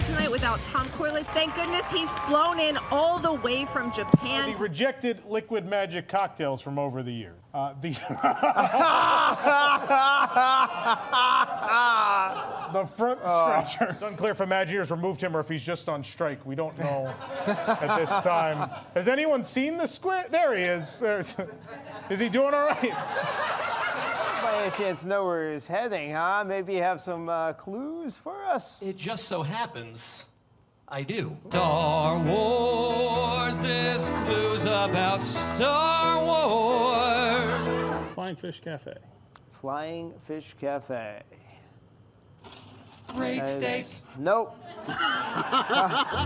tonight without Tom Corliss. Thank goodness he's flown in all the way from Japan. The rejected liquid magic cocktails from over the years. The front scratcher. It's unclear if Imagineers removed him or if he's just on strike. We don't know at this time. Has anyone seen the squid? There he is. Is he doing all right? By any chance know where he's heading, huh? Maybe you have some clues for us? It just so happens I do. Star Wars, this clue's about Star Wars. Flying Fish Cafe. Flying Fish Cafe. Great steak. Nope.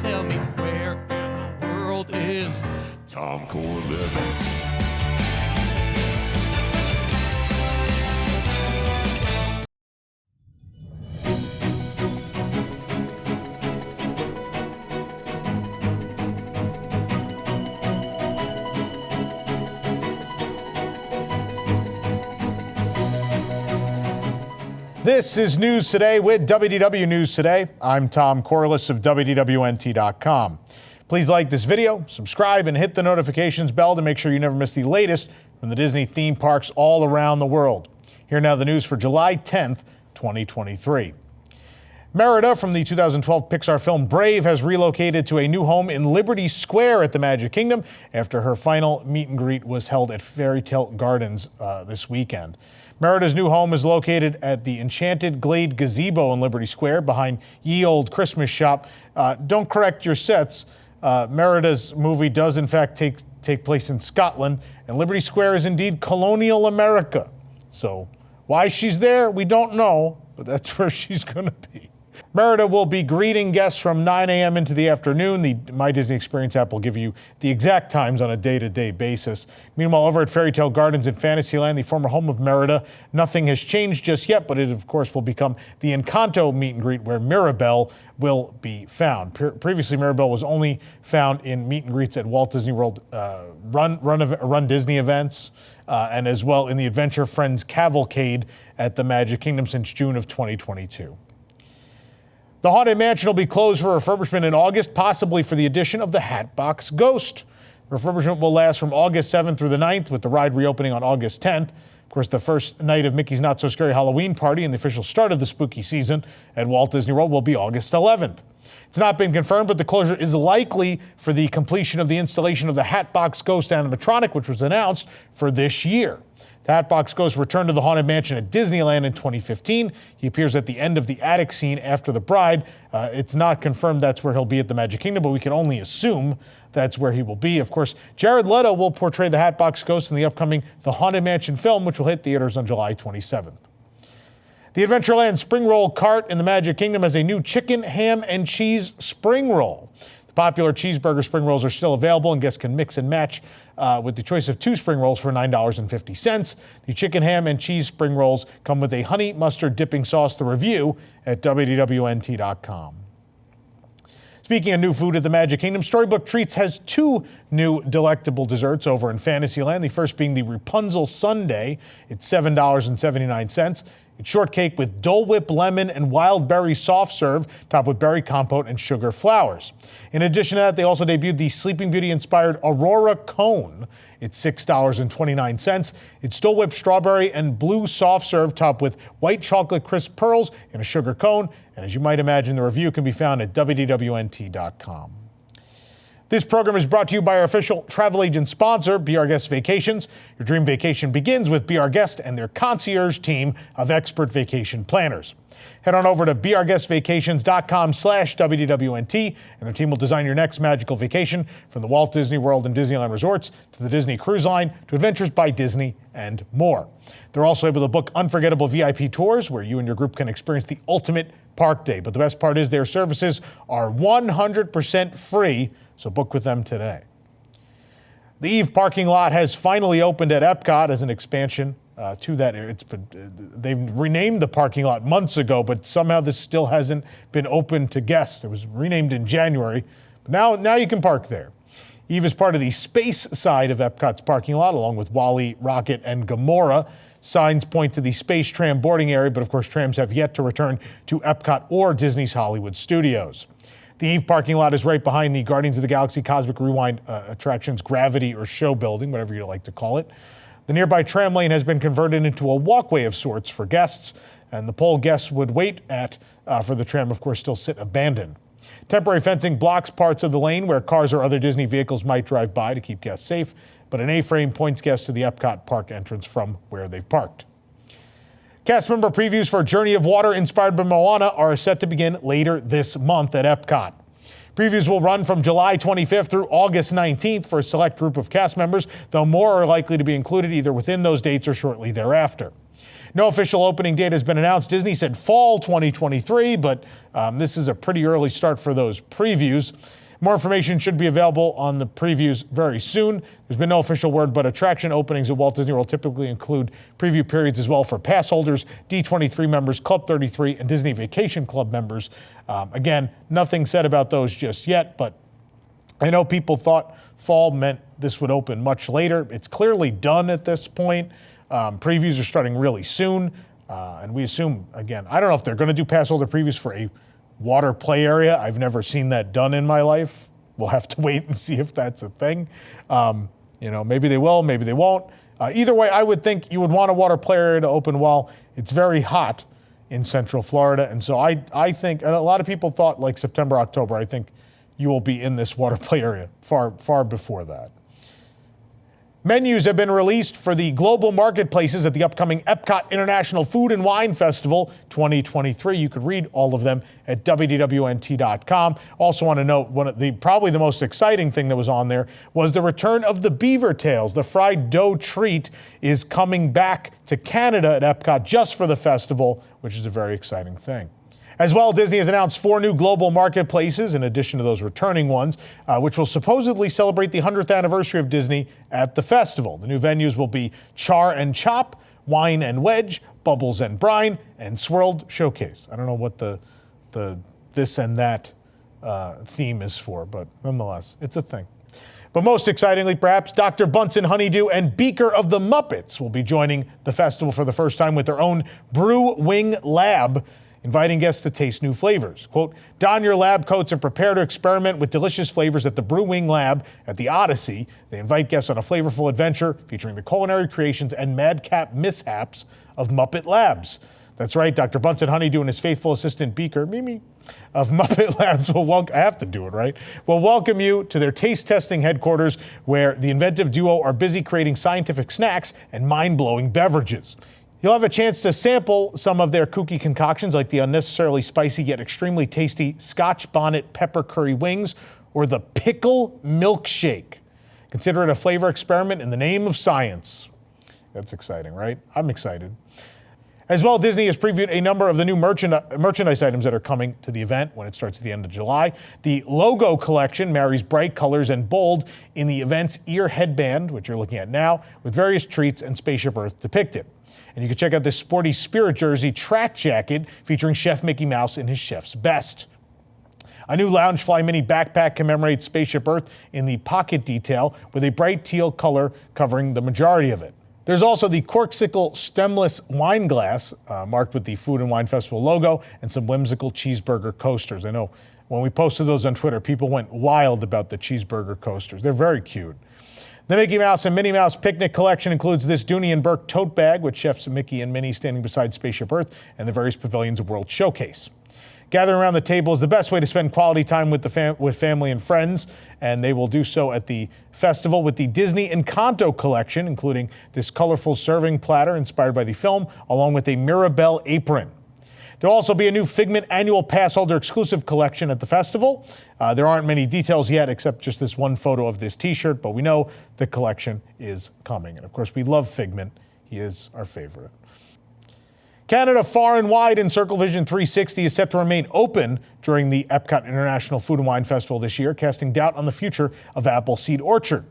Tell me where in the world is Tom Corliss? This is News Today with WDW News Today. I'm Tom Corliss of WDWNT.com. Please like this video, subscribe, and hit the notifications bell to make sure you never miss the latest from the Disney theme parks all around the world. Here now the news for July 10th, 2023. Merida from the 2012 Pixar film Brave has relocated to a new home in Liberty Square at the Magic Kingdom after her final meet and greet was held at Fairy Tale Gardens this weekend. Merida's new home is located at the Enchanted Glade Gazebo in Liberty Square behind Ye Olde Christmas Shop. Don't correct your sets. Merida's movie does in fact take place in Scotland, and Liberty Square is indeed colonial America. So why she's there, we don't know, but that's where she's going to be. Merida will be greeting guests from 9 a.m. into the afternoon. The My Disney Experience app will give you the exact times on a day-to-day basis. Meanwhile, over at Fairy Tale Gardens in Fantasyland, the former home of Merida, nothing has changed just yet, but it, of course, will become the Encanto meet and greet where Mirabelle will be found. Previously, Mirabelle was only found in meet and greets at Walt Disney World Run Disney events, and as well in the Adventure Friends Cavalcade at the Magic Kingdom since June of 2022. The Haunted Mansion will be closed for refurbishment in August, possibly for the addition of the Hatbox Ghost. Refurbishment will last from August 7th through the 9th, with the ride reopening on August 10th. Of course, the first night of Mickey's Not So Scary Halloween Party and the official start of the spooky season at Walt Disney World will be August 11th. It's not been confirmed, but the closure is likely for the completion of the installation of the Hatbox Ghost animatronic, which was announced for this year. The Hatbox Ghost returned to the Haunted Mansion at Disneyland in 2015. He appears at the end of the attic scene after the bride. It's not confirmed that's where he'll be at the Magic Kingdom, but we can only assume that's where he will be. Of course, Jared Leto will portray the Hatbox Ghost in the upcoming The Haunted Mansion film, which will hit theaters on July 27th. The Adventureland Spring Roll Cart in the Magic Kingdom has a new chicken, ham, and cheese spring roll. The popular cheeseburger spring rolls are still available, and guests can mix and match with the choice of 2 spring rolls for $9.50. The chicken, ham, and cheese spring rolls come with a honey mustard dipping sauce. The review at WDWNT.com. Speaking of new food at the Magic Kingdom, Storybook Treats has 2 new delectable desserts over in Fantasyland. The first being the Rapunzel Sundae. It's $7.79. It's shortcake with Dole Whip lemon and wild berry soft serve, topped with berry compote and sugar flowers. In addition to that, they also debuted the Sleeping Beauty-inspired Aurora Cone. It's $6.29. It's Dole Whip strawberry and blue soft serve, topped with white chocolate crisp pearls in a sugar cone. And as you might imagine, the review can be found at WDWNT.com. This program is brought to you by our official travel agent sponsor, Be Our Guest Vacations. Your dream vacation begins with Be Our Guest and their concierge team of expert vacation planners. Head on over to beourguestvacations.com/WDWNT, and their team will design your next magical vacation, from the Walt Disney World and Disneyland resorts to the Disney Cruise Line to Adventures by Disney and more. They're also able to book unforgettable VIP tours where you and your group can experience the ultimate park day. But the best part is their services are 100% free, so book with them today. The Eve parking lot has finally opened at EPCOT as an expansion to that area. They've renamed the parking lot months ago, but somehow this still hasn't been open to guests. It was renamed in January, but now you can park there. Eve is part of the space side of EPCOT's parking lot, along with Wally, Rocket, and Gamora. Signs point to the Space Tram boarding area, but of course trams have yet to return to EPCOT or Disney's Hollywood Studios. The Eve parking lot is right behind the Guardians of the Galaxy Cosmic Rewind attraction's Gravity or Show building, whatever you like to call it. The nearby tram lane has been converted into a walkway of sorts for guests, and the pole guests would wait at for the tram, of course, still sit abandoned. Temporary fencing blocks parts of the lane where cars or other Disney vehicles might drive by to keep guests safe, but an A-frame points guests to the Epcot park entrance from where they've parked. Cast member previews for Journey of Water inspired by Moana are set to begin later this month at Epcot. Previews will run from July 25th through August 19th for a select group of cast members, though more are likely to be included either within those dates or shortly thereafter. No official opening date has been announced. Disney said fall 2023, but this is a pretty early start for those previews. More information should be available on the previews very soon. There's been no official word, but attraction openings at Walt Disney World typically include preview periods as well for pass holders, D23 members, Club 33, and Disney Vacation Club members. Again, nothing said about those just yet, but I know people thought fall meant this would open much later. It's clearly done at this point. Previews are starting really soon, and we assume, again, I don't know if they're going to do pass holder previews for a water play area. I've never seen that done in my life. We'll have to wait and see if that's a thing. Maybe they will, maybe they won't. Either way, I would think you would want a water play area to open while it's very hot in Central Florida. And so I think, and a lot of people thought like September, October, I think you will be in this water play area far before that. Menus have been released for the global marketplaces at the upcoming EPCOT International Food and Wine Festival 2023. You could read all of them at WDWNT.com. Also want to note probably the most exciting thing that was on there was the return of the beaver tails. The fried dough treat is coming back to Canada at EPCOT just for the festival, which is a very exciting thing. As well, Disney has announced 4 new global marketplaces, in addition to those returning ones, which will supposedly celebrate the 100th anniversary of Disney at the festival. The new venues will be Char and Chop, Wine and Wedge, Bubbles and Brine, and Swirled Showcase. I don't know what the this and that theme is for, but nonetheless, it's a thing. But most excitingly, perhaps, Dr. Bunsen Honeydew and Beaker of the Muppets will be joining the festival for the first time with their own Brew-Wing lab, inviting guests to taste new flavors. Quote, don your lab coats and prepare to experiment with delicious flavors at the Brew-Wing Lab at the Odyssey. They invite guests on a flavorful adventure featuring the culinary creations and madcap mishaps of Muppet Labs. That's right, Dr. Bunsen Honeydew and his faithful assistant Beaker, Mimi, of Muppet Labs will welcome you to their taste testing headquarters, where the inventive duo are busy creating scientific snacks and mind-blowing beverages. You'll have a chance to sample some of their kooky concoctions, like the unnecessarily spicy yet extremely tasty Scotch Bonnet Pepper Curry Wings or the Pickle Milkshake. Consider it a flavor experiment in the name of science. That's exciting, right? I'm excited. As well, Disney has previewed a number of the new merchandise items that are coming to the event when it starts at the end of July. The logo collection marries bright colors and bold in the event's ear headband, which you're looking at now, with various treats and Spaceship Earth depicted. And you can check out this sporty Spirit Jersey track jacket featuring Chef Mickey Mouse in his chef's best. A new Loungefly mini backpack commemorates Spaceship Earth in the pocket detail with a bright teal color covering the majority of it. There's also the Corksicle stemless wine glass marked with the Food and Wine Festival logo and some whimsical cheeseburger coasters. I know when we posted those on Twitter, people went wild about the cheeseburger coasters. They're very cute. The Mickey Mouse and Minnie Mouse picnic collection includes this Dooney and Burke tote bag with chefs Mickey and Minnie standing beside Spaceship Earth and the various pavilions of World Showcase. Gathering around the table is the best way to spend quality time with family and friends, and they will do so at the festival with the Disney Encanto collection, including this colorful serving platter inspired by the film, along with a Mirabelle apron. There'll also be a new Figment annual pass holder exclusive collection at the festival. There aren't many details yet, except just this one photo of this t-shirt, but we know the collection is coming. And of course, we love Figment. He is our favorite. Canada Far and Wide in Circle Vision 360 is set to remain open during the EPCOT International Food and Wine Festival this year, casting doubt on the future of Appleseed Orchard.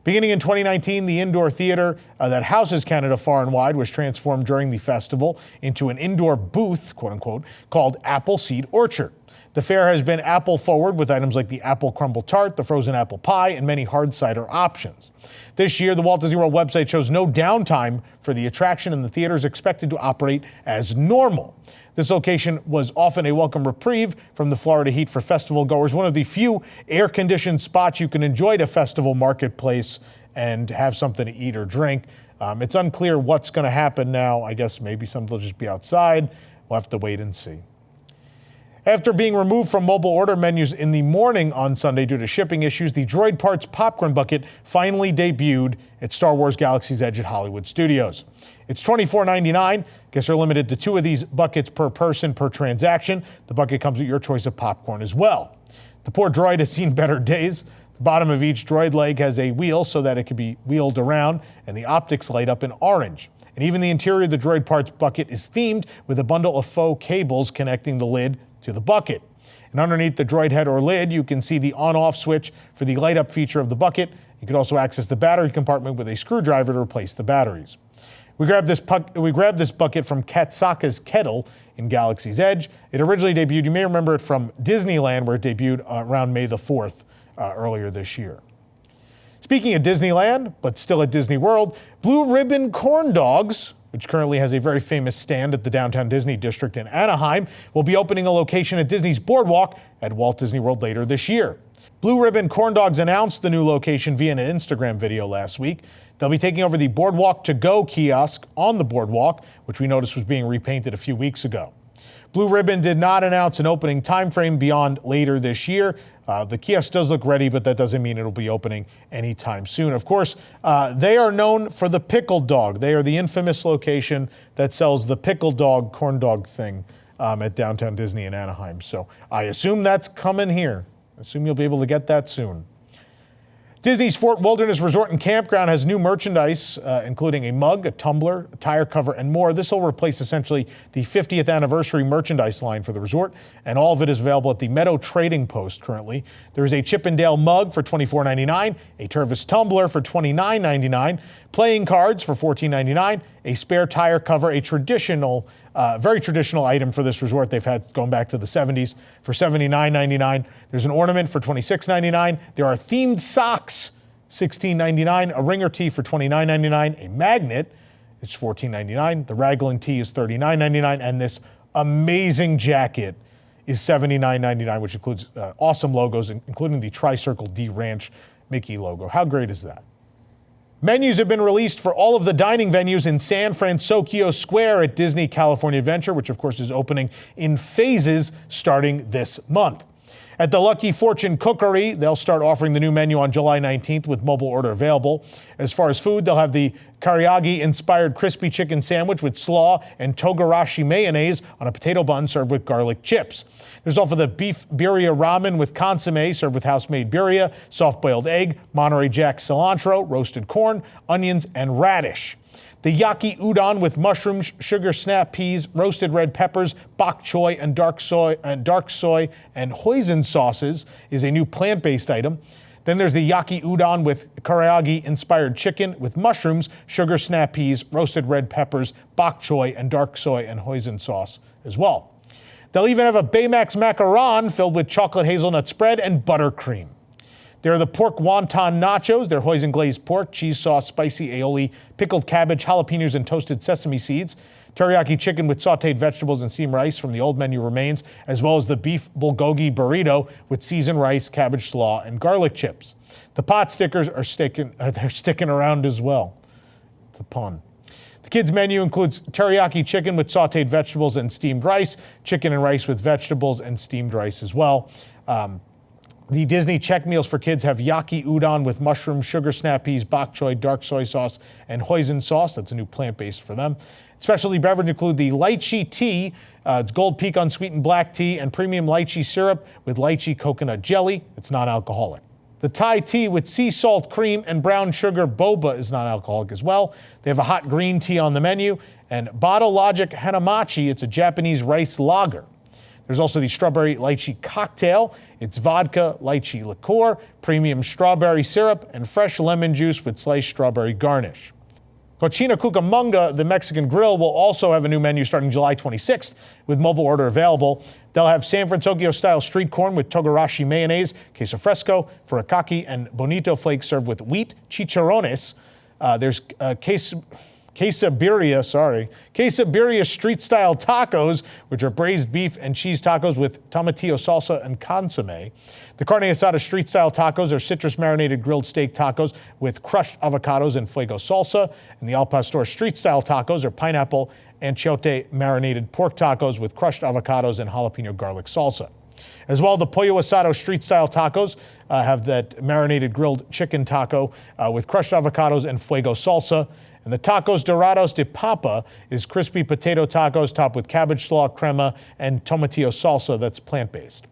Beginning in 2019, the indoor theater that houses Canada Far and Wide was transformed during the festival into an indoor booth, quote unquote, called Appleseed Orchard. The fare has been apple forward with items like the apple crumble tart, the frozen apple pie, and many hard cider options. This year, the Walt Disney World website shows no downtime for the attraction, and the theater is expected to operate as normal. This location was often a welcome reprieve from the Florida heat for festival goers, one of the few air-conditioned spots you can enjoy at a festival marketplace and have something to eat or drink. It's unclear what's going to happen now. I guess maybe some will just be outside. We'll have to wait and see. After being removed from mobile order menus in the morning on Sunday due to shipping issues, the Droid Parts Popcorn Bucket finally debuted at Star Wars Galaxy's Edge at Hollywood Studios. It's $24.99. Guests are limited to 2 of these buckets per person per transaction. The bucket comes with your choice of popcorn as well. The poor droid has seen better days. The bottom of each droid leg has a wheel so that it can be wheeled around, and the optics light up in orange. And even the interior of the Droid Parts Bucket is themed with a bundle of faux cables connecting the lid to the bucket. And underneath the droid head or lid, you can see the on-off switch for the light-up feature of the bucket. You can also access the battery compartment with a screwdriver to replace the batteries. We grabbed this bucket from Katsaka's Kettle in Galaxy's Edge. It originally debuted, you may remember it from Disneyland, where it debuted around May the 4th earlier this year. Speaking of Disneyland, but still at Disney World, Blue Ribbon Corn Dogs, which currently has a very famous stand at the Downtown Disney District in Anaheim, will be opening a location at Disney's BoardWalk at Walt Disney World later this year. Blue Ribbon Corn Dogs announced the new location via an Instagram video last week. They'll be taking over the BoardWalk To Go kiosk on the BoardWalk, which we noticed was being repainted a few weeks ago. Blue Ribbon did not announce an opening time frame beyond later this year. The kiosk does look ready, but that doesn't mean it'll be opening anytime soon. Of course, they are known for the pickle dog. They are the infamous location that sells the pickle dog, corn dog thing at Downtown Disney in Anaheim. So I assume that's coming here. I assume you'll be able to get that soon. Disney's Fort Wilderness Resort and Campground has new merchandise, including a mug, a tumbler, a tire cover, and more. This will replace essentially the 50th anniversary merchandise line for the resort, and all of it is available at the Meadow Trading Post currently. There's a Chip 'n Dale mug for $24.99, a Tervis tumbler for $29.99, playing cards for $14.99, a spare tire cover, a traditional, very traditional item for this resort they've had going back to the 70s, for $79.99. There's an ornament for $26.99. There are themed socks, $16.99. A ringer tee for $29.99. A magnet is $14.99. The raglan tee is $39.99. And this amazing jacket is $79.99, which includes awesome logos, including the Tri-Circle D Ranch Mickey logo. How great is that? Menus have been released for all of the dining venues in San Fransokyo Square at Disney California Adventure, which of course is opening in phases starting this month. At the Lucky Fortune Cookery, they'll start offering the new menu on July 19th with mobile order available. As far as food, they'll have the Karaage-inspired crispy chicken sandwich with slaw and togarashi mayonnaise on a potato bun served with garlic chips. There's also the beef birria ramen with consomme served with house-made birria, soft-boiled egg, Monterey Jack cilantro, roasted corn, onions, and radish. The yaki udon with mushrooms, sugar snap peas, roasted red peppers, bok choy, and dark soy and hoisin sauces is a new plant-based item. Then there's the yaki udon with karaage-inspired chicken with mushrooms, sugar snap peas, roasted red peppers, bok choy, and dark soy and hoisin sauce as well. They'll even have a Baymax macaron filled with chocolate hazelnut spread and buttercream. There are the pork wonton nachos. They're hoisin glazed pork, cheese sauce, spicy aioli, pickled cabbage, jalapenos, and toasted sesame seeds. Teriyaki chicken with sauteed vegetables and steamed rice from the old menu remains, as well as the beef bulgogi burrito with seasoned rice, cabbage slaw, and garlic chips. The pot stickers are sticking around as well. It's a pun. The kids' menu includes teriyaki chicken with sauteed vegetables and steamed rice, chicken and rice with vegetables and steamed rice as well. The Disney check meals for kids have yaki udon with mushroom, sugar snap peas, bok choy, dark soy sauce, and hoisin sauce. That's a new plant-based for them. Specialty beverage include the lychee tea. It's gold pecan sweetened black tea and premium lychee syrup with lychee coconut jelly. It's non-alcoholic. The Thai tea with sea salt cream and brown sugar boba is non-alcoholic as well. They have a hot green tea on the menu. And Bottle Logic Hanamachi, it's a Japanese rice lager. There's also the strawberry lychee cocktail. It's vodka, lychee liqueur, premium strawberry syrup, and fresh lemon juice with sliced strawberry garnish. Cochina Cucamonga, the Mexican grill, will also have a new menu starting July 26th with mobile order available. They'll have San Fransokyo-style street corn with togarashi mayonnaise, queso fresco, furikake, and bonito flakes served with wheat chicharrones. There's quesabirria street-style tacos, which are braised beef and cheese tacos with tomatillo salsa and consomme. The carne asada street-style tacos are citrus-marinated grilled steak tacos with crushed avocados and fuego salsa. And the al pastor street-style tacos are pineapple achiote marinated pork tacos with crushed avocados and jalapeno garlic salsa. As well, the pollo asado street-style tacos have that marinated grilled chicken taco with crushed avocados and fuego salsa. And the Tacos Dorados de Papa is crispy potato tacos topped with cabbage slaw, crema, and tomatillo salsa that's plant-based.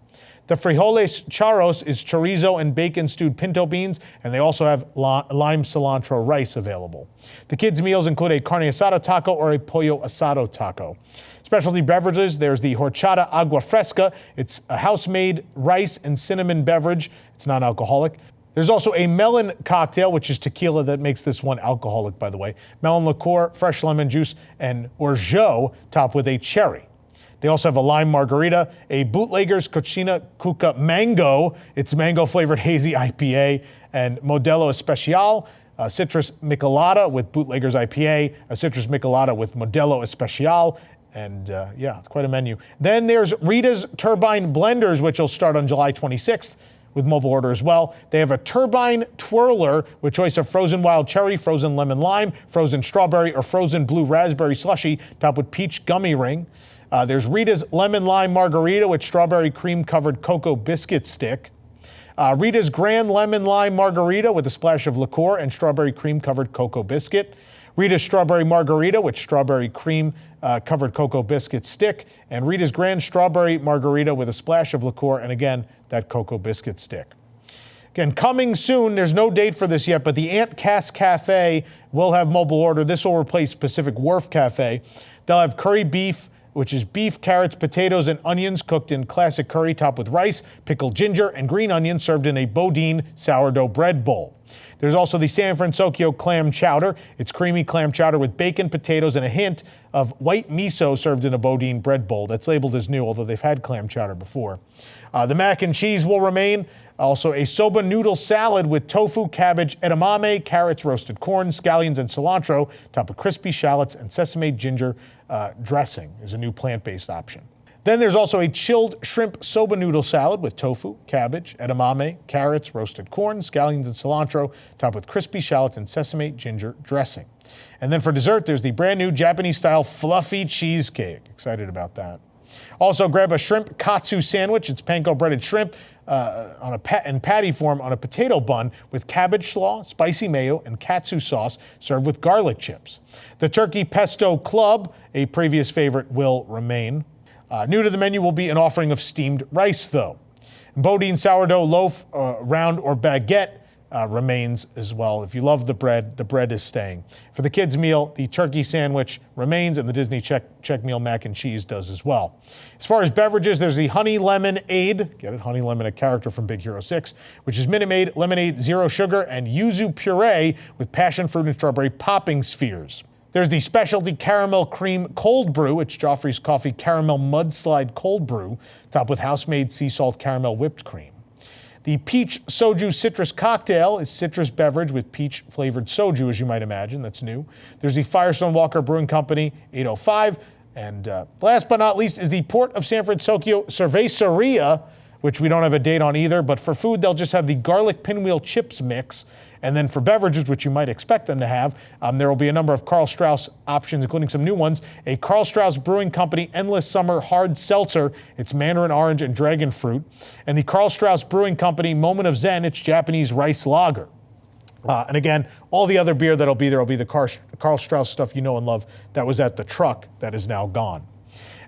The frijoles charros is chorizo and bacon stewed pinto beans, and they also have lime cilantro rice available. The kids' meals include a carne asada taco or a pollo asado taco. Specialty beverages, there's the horchata agua fresca. It's a house-made rice and cinnamon beverage. It's non-alcoholic. There's also a melon cocktail, which is tequila that makes this one alcoholic, by the way. Melon liqueur, fresh lemon juice, and orgeat topped with a cherry. They also have a lime margarita, a Bootlegger's Cochina Cuca Mango. It's mango-flavored hazy IPA, and Modelo Especial, a citrus michelada with Bootlegger's IPA, a citrus michelada with Modelo Especial, and yeah, it's quite a menu. Then there's Rita's Turbine Blenders, which will start on July 26th. With mobile order as well. They have a turbine twirler with choice of frozen wild cherry, frozen lemon lime, frozen strawberry, or frozen blue raspberry slushy topped with peach gummy ring. There's Rita's lemon lime margarita with strawberry cream covered cocoa biscuit stick. Rita's grand lemon lime margarita with a splash of liqueur and strawberry cream covered cocoa biscuit. Rita's strawberry margarita with strawberry cream covered cocoa biscuit stick, and Rita's grand strawberry margarita with a splash of liqueur and again that cocoa biscuit stick. Again, coming soon, there's no date for this yet, but the Aunt Cass Cafe will have mobile order. This will replace Pacific Wharf Cafe. They'll have curry beef, which is beef, carrots, potatoes, and onions cooked in classic curry topped with rice, pickled ginger, and green onions served in a Bodine sourdough bread bowl. There's also the San Fransokyo clam chowder. It's creamy clam chowder with bacon, potatoes, and a hint of white miso served in a Bodine bread bowl. That's labeled as new, although they've had clam chowder before. The mac and cheese will remain. Also a soba noodle salad with tofu, cabbage, edamame, carrots, roasted corn, scallions, and cilantro, topped with crispy shallots and sesame ginger dressing is a new plant-based option. Then there's also a chilled shrimp soba noodle salad with tofu, cabbage, edamame, carrots, roasted corn, scallions, and cilantro, topped with crispy shallots and sesame ginger dressing. And then for dessert, there's the brand new Japanese-style fluffy cheesecake. Excited about that. Also, grab a shrimp katsu sandwich. It's panko breaded shrimp in patty form on a potato bun with cabbage slaw, spicy mayo, and katsu sauce served with garlic chips. The turkey pesto club, a previous favorite, will remain. New to the menu will be an offering of steamed rice, though. Bodine sourdough loaf, round, or baguette remains as well. If you love the bread is staying. For the kids' meal, the turkey sandwich remains, and the Disney check meal mac and cheese does as well. As far as beverages, there's the Honey Lemonade. Get it? Honey Lemon, a character from Big Hero 6, which is Minute Maid Lemonade Zero Sugar and Yuzu Puree with passion fruit and strawberry popping spheres. There's the specialty caramel cream cold brew. It's Joffrey's Coffee Caramel Mudslide Cold Brew, topped with house-made sea salt caramel whipped cream. The Peach Soju Citrus Cocktail is citrus beverage with peach-flavored soju, as you might imagine. That's new. There's the Firestone Walker Brewing Company 805. And last but not least is the Port of San Fransokyo Cerveceria, which we don't have a date on either. But for food, they'll just have the garlic pinwheel chips mix. And then for beverages, which you might expect them to have, there will be a number of Karl Strauss options, including some new ones. A Karl Strauss Brewing Company Endless Summer Hard Seltzer. It's mandarin orange and dragon fruit. And the Karl Strauss Brewing Company Moment of Zen. It's Japanese rice lager. And again, all the other beer that'll be there will be the Karl Strauss stuff you know and love that was at the truck that is now gone.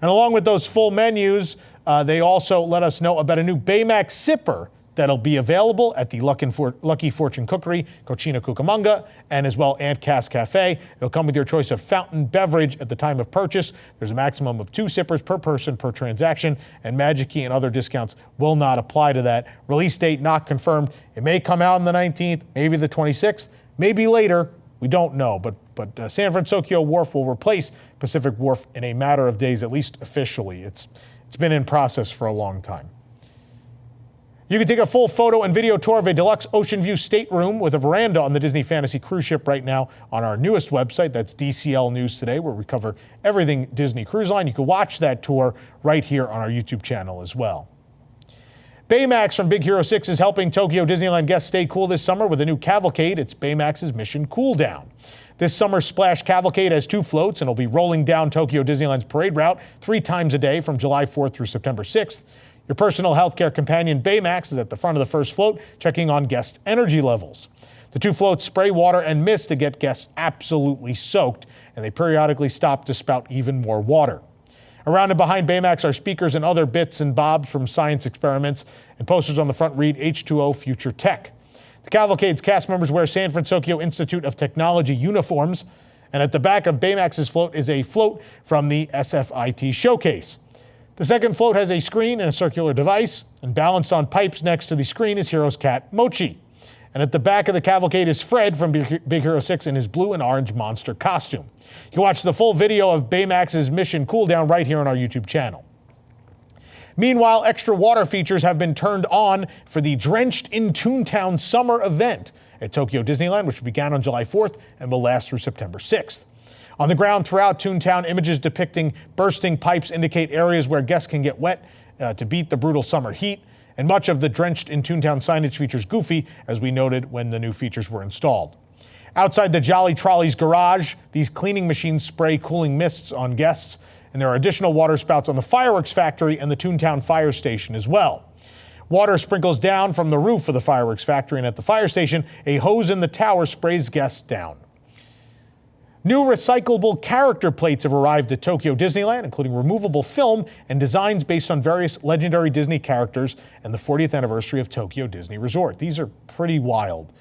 And along with those full menus, they also let us know about a new Baymax sipper that'll be available at the Lucky Fortune Cookery, Cochina Cucamonga, and as well Aunt Cass Cafe. It'll come with your choice of fountain beverage at the time of purchase. There's a maximum of 2 sippers per person per transaction, and Magic Key and other discounts will not apply to that. Release date not confirmed. It may come out on the 19th, maybe the 26th, maybe later. We don't know, but But San Fransokyo Wharf will replace Pacific Wharf in a matter of days, at least officially. It's been in process for a long time. You can take a full photo and video tour of a deluxe Oceanview stateroom with a veranda on the Disney Fantasy cruise ship right now on our newest website. That's DCL News Today, where we cover everything Disney Cruise Line. You can watch that tour right here on our YouTube channel as well. Baymax from Big Hero 6 is helping Tokyo Disneyland guests stay cool this summer with a new cavalcade. It's Baymax's Mission Cooldown. This summer's Splash Cavalcade has 2 floats and will be rolling down Tokyo Disneyland's parade route 3 times a day from July 4th through September 6th. Your personal healthcare companion Baymax is at the front of the first float, checking on guest energy levels. The 2 floats spray water and mist to get guests absolutely soaked, and they periodically stop to spout even more water. Around and behind Baymax are speakers and other bits and bobs from science experiments, and posters on the front read H2O Future Tech. The cavalcade's cast members wear San Fransokyo Institute of Technology uniforms, and at the back of Baymax's float is a float from the SFIT showcase. The second float has a screen and a circular device, and balanced on pipes next to the screen is Hero's cat, Mochi. And at the back of the cavalcade is Fred from Big Hero 6 in his blue and orange monster costume. You can watch the full video of Baymax's Mission Cooldown right here on our YouTube channel. Meanwhile, extra water features have been turned on for the Drenched in Toontown summer event at Tokyo Disneyland, which began on July 4th and will last through September 6th. On the ground throughout Toontown, images depicting bursting pipes indicate areas where guests can get wet to beat the brutal summer heat. And much of the Drenched in Toontown signage features Goofy, as we noted when the new features were installed. Outside the Jolly Trolley's garage, these cleaning machines spray cooling mists on guests, and there are additional water spouts on the fireworks factory and the Toontown fire station as well. Water sprinkles down from the roof of the fireworks factory, and at the fire station, a hose in the tower sprays guests down. New recyclable character plates have arrived at Tokyo Disneyland, including removable film and designs based on various legendary Disney characters and the 40th anniversary of Tokyo Disney Resort. These are pretty wild.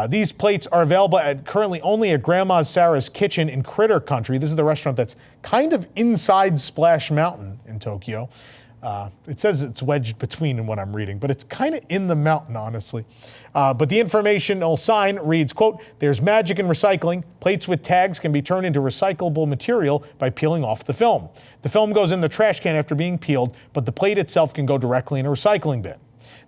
These plates are available currently only at Grandma Sarah's Kitchen in Critter Country. This is the restaurant that's kind of inside Splash Mountain in Tokyo. It says it's wedged between in what I'm reading, but it's kind of in the mountain, honestly. But the informational sign reads, quote, "There's magic in recycling. Plates with tags can be turned into recyclable material by peeling off the film. The film goes in the trash can after being peeled, but the plate itself can go directly in a recycling bin."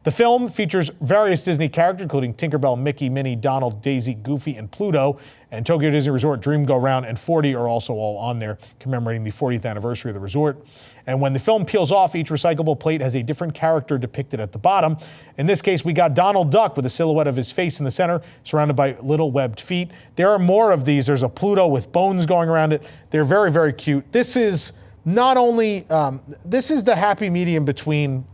The film features various Disney characters, including Tinkerbell, Mickey, Minnie, Donald, Daisy, Goofy, and Pluto. And Tokyo Disney Resort, Dream Go Round, and 40 are also all on there, commemorating the 40th anniversary of the resort. And when the film peels off, each recyclable plate has a different character depicted at the bottom. In this case, we got Donald Duck with a silhouette of his face in the center, surrounded by little webbed feet. There are more of these. There's a Pluto with bones going around it. They're very, very cute. This is not only, this is the happy medium between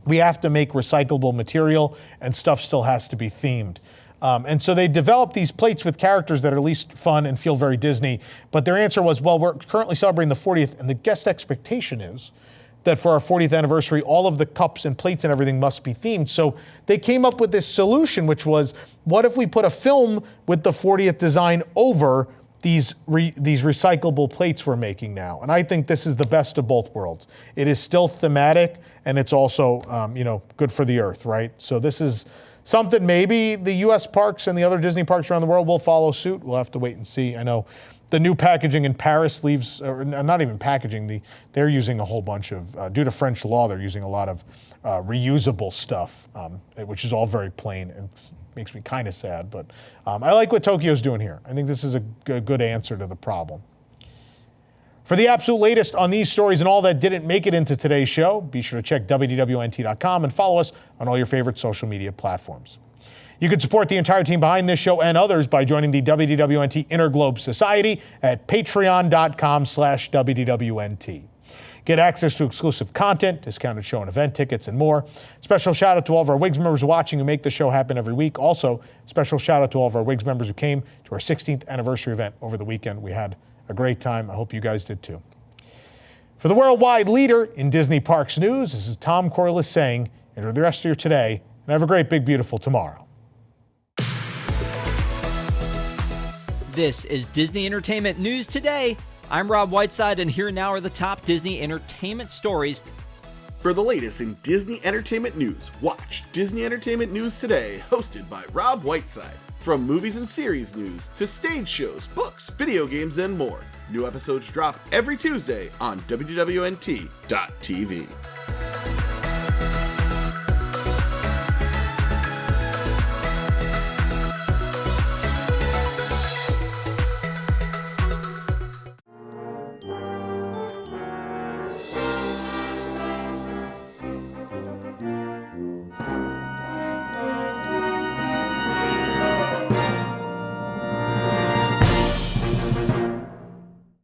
we have to make recyclable material and stuff still has to be themed. And so they developed these plates with characters that are at least fun and feel very Disney. But their answer was, well, we're currently celebrating the 40th, and the guest expectation is that for our 40th anniversary, all of the cups and plates and everything must be themed. So they came up with this solution, which was, what if we put a film with the 40th design over these recyclable plates we're making now? And I think this is the best of both worlds. It is still thematic, and it's also, good for the earth, right? So this is something maybe the U.S. parks and the other Disney parks around the world will follow suit. We'll have to wait and see. I know the new packaging in Paris leaves, or not even packaging, they're using a whole bunch of, due to French law, they're using a lot of reusable stuff, which is all very plain and makes me kind of sad. But I like what Tokyo's doing here. I think this is a good answer to the problem. For the absolute latest on these stories and all that didn't make it into today's show, be sure to check WDWNT.com and follow us on all your favorite social media platforms. You can support the entire team behind this show and others by joining the WDWNT Interglobe Society at patreon.com/WDWNT. Get access to exclusive content, discounted show and event tickets, and more. Special shout out to all of our WIGS members watching who make the show happen every week. Also, special shout out to all of our WIGS members who came to our 16th anniversary event over the weekend. We had a great time. I hope you guys did too. For the worldwide leader in Disney Parks news, this is Tom Corliss saying, enjoy the rest of your today and have a great, big, beautiful tomorrow. This is Disney Entertainment News Today. I'm Rob Whiteside, and here now are the top Disney entertainment stories. For the latest in Disney entertainment news, watch Disney Entertainment News Today, hosted by Rob Whiteside. From movies and series news to stage shows, books, video games, and more. New episodes drop every Tuesday on WDWNT.tv.